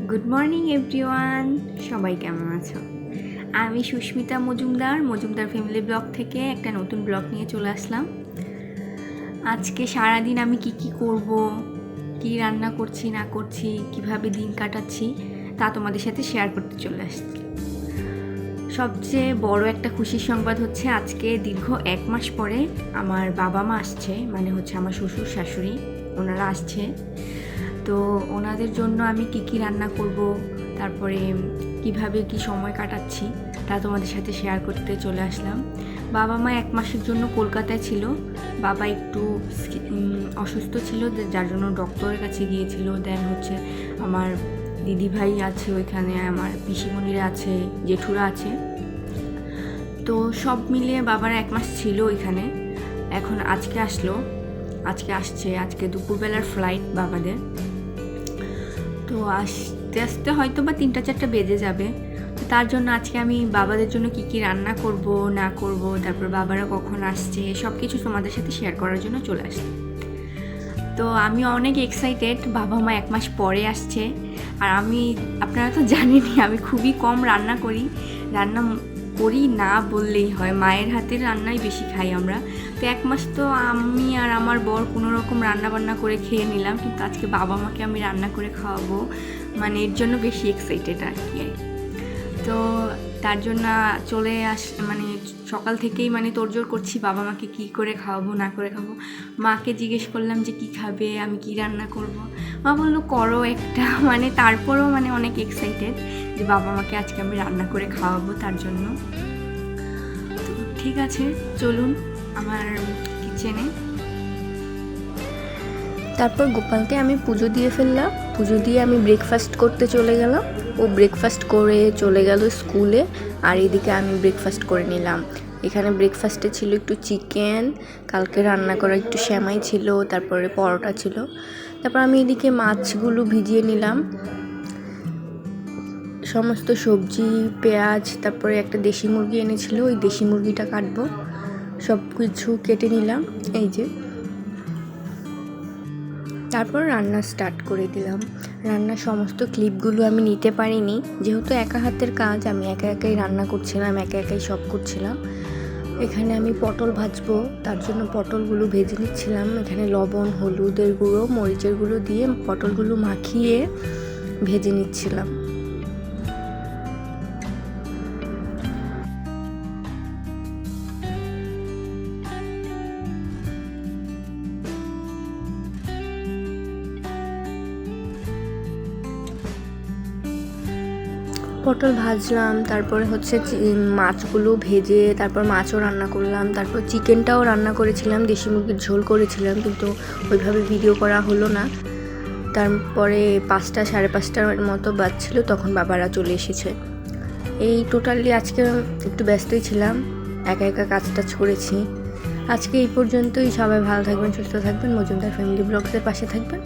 Good morning everyone, সবাই কেমন আছো? আমি সুস্মিতা মজুমদার ফ্যামিলি ব্লগ থেকে একটা নতুন ব্লগ নিয়ে চলে আসলাম। আজকে সারাদিন আমি কি করব, কি রান্না করছি না করছি, কিভাবে দিন কাটাচ্ছি তা তোমাদের সাথে শেয়ার করতে চলে আসছি। সবচেয়ে বড় একটা খুশির সংবাদ হচ্ছে আজকে দীর্ঘ 1 মাস পরে আমার বাবা মা আসছে, মানে হচ্ছে আমার শ্বশুর শাশুড়ি, ওনারা আসছে। তো ওনাদের জন্য আমি কি রান্না করব, তারপরে কিভাবে কি সময় কাটাচ্ছি তা তোমাদের সাথে শেয়ার করতে চলে আসলাম। বাবা মা 1 মাসের জন্য কলকাতায় ছিল। বাবা একটু অসুস্থ ছিল, যার জন্য ডক্টরের কাছে গিয়েছিল। দেন হচ্ছে আমার দিদিভাই আছে ওইখানে, আমার পিসিমণিরা আছে, জেঠুরা আছে। তো সব মিলিয়ে বাবার 1 মাস ছিল ওইখানে। এখন আজকে আসছে। আজকে দুপুরবেলার ফ্লাইট বাবাদের। তো আস্তে আস্তে হয়তো বা 3-4টা বেজে যাবে। তো তার জন্য আজকে আমি বাবাদের জন্য কি রান্না করব না করব, তারপর বাবারা কখন আসছে সব কিছু তোমাদের সাথে শেয়ার করার জন্য চলে আসছি। তো আমি অনেক এক্সাইটেড, বাবা মা 1 মাস পরে আসছে। আর আপনারা তো জানেনই আমি খুবই কম রান্না করি না বললেই হয়, মায়ের হাতের রান্নাই বেশি খাই আমরা। তো 1 মাস তো আমি আর আমার বর কোনো রকম রান্না করে খেয়ে নিলাম, কিন্তু আজকে বাবা মাকে আমি রান্না করে খাওয়াবো, মানে এর জন্য বেশি এক্সাইটেড আর কি। তো তার জন্য মানে সকাল থেকেই মানে তোড়জোড় করছি বাবা মাকে কী করে খাওয়াবো না করে খাবো। মাকে জিজ্ঞেস করলাম যে কি খাবে, আমি কি রান্না করব। মা বললো করো একটা, মানে তারপরেও মানে অনেক এক্সাইটেড যে বাবা মাকে আজকে আমি রান্না করে খাওয়াবো তার জন্য। তো ঠিক আছে, চলুন আমার কিচেনে। তারপর গোপালকে আমি পুজো দিয়ে ফেললাম। পুজো দিয়ে আমি ব্রেকফাস্ট করতে চলে গেলাম। ও ব্রেকফাস্ট করে চলে গেল স্কুলে, আর এদিকে আমি ব্রেকফাস্ট করে নিলাম। এখানে ব্রেকফাস্টে ছিল একটু চিকেন, কালকে রান্না করা একটু সেমাই ছিল, তারপরে পরোটা ছিল। তারপর আমি এদিকে মাছগুলো ভিজিয়ে নিলাম, সমস্ত সবজি, পেঁয়াজ, তারপরে একটা দেশি মুরগি এনেছিল, ওই দেশি মুরগিটা কাটবো। সব কিছু কেটে নিলাম, এই যে। তারপর রান্না স্টার্ট করে দিলাম। রান্নার সমস্ত ক্লিপগুলো আমি নিতে পারিনি, যেহেতু একা হাতের কাজ, আমি একাই রান্না করছিলাম, একাই সব করছিলাম। এখানে আমি পটল ভাজবো, তার জন্য পটলগুলো ভেজে নিচ্ছিলাম। এখানে লবণ, হলুদের গুঁড়ো, মরিচের গুঁড়ো দিয়ে পটলগুলো মাখিয়ে ভেজে নিচ্ছিলাম। পটল ভাজলাম, তারপরে হচ্ছে মাছগুলো ভেজে তারপর মাছও রান্না করলাম। তারপর চিকেনটাও রান্না করেছিলাম, দেশি মুরগির ঝোল করেছিলাম, কিন্তু ওইভাবে ভিডিও করা হলো না। তারপরে 5টা 5:30টার মতো বাজছিল, তখন বাবারা চলে এসেছে। এই টোটালি আজকে একটু ব্যস্তই ছিলাম, একা কাজ করেছি। আজকে এই পর্যন্তই। সবাই ভালো থাকবেন, সুস্থ থাকবেন, মজুমদার ফ্যামিলি ব্লগসের পাশে থাকবেন।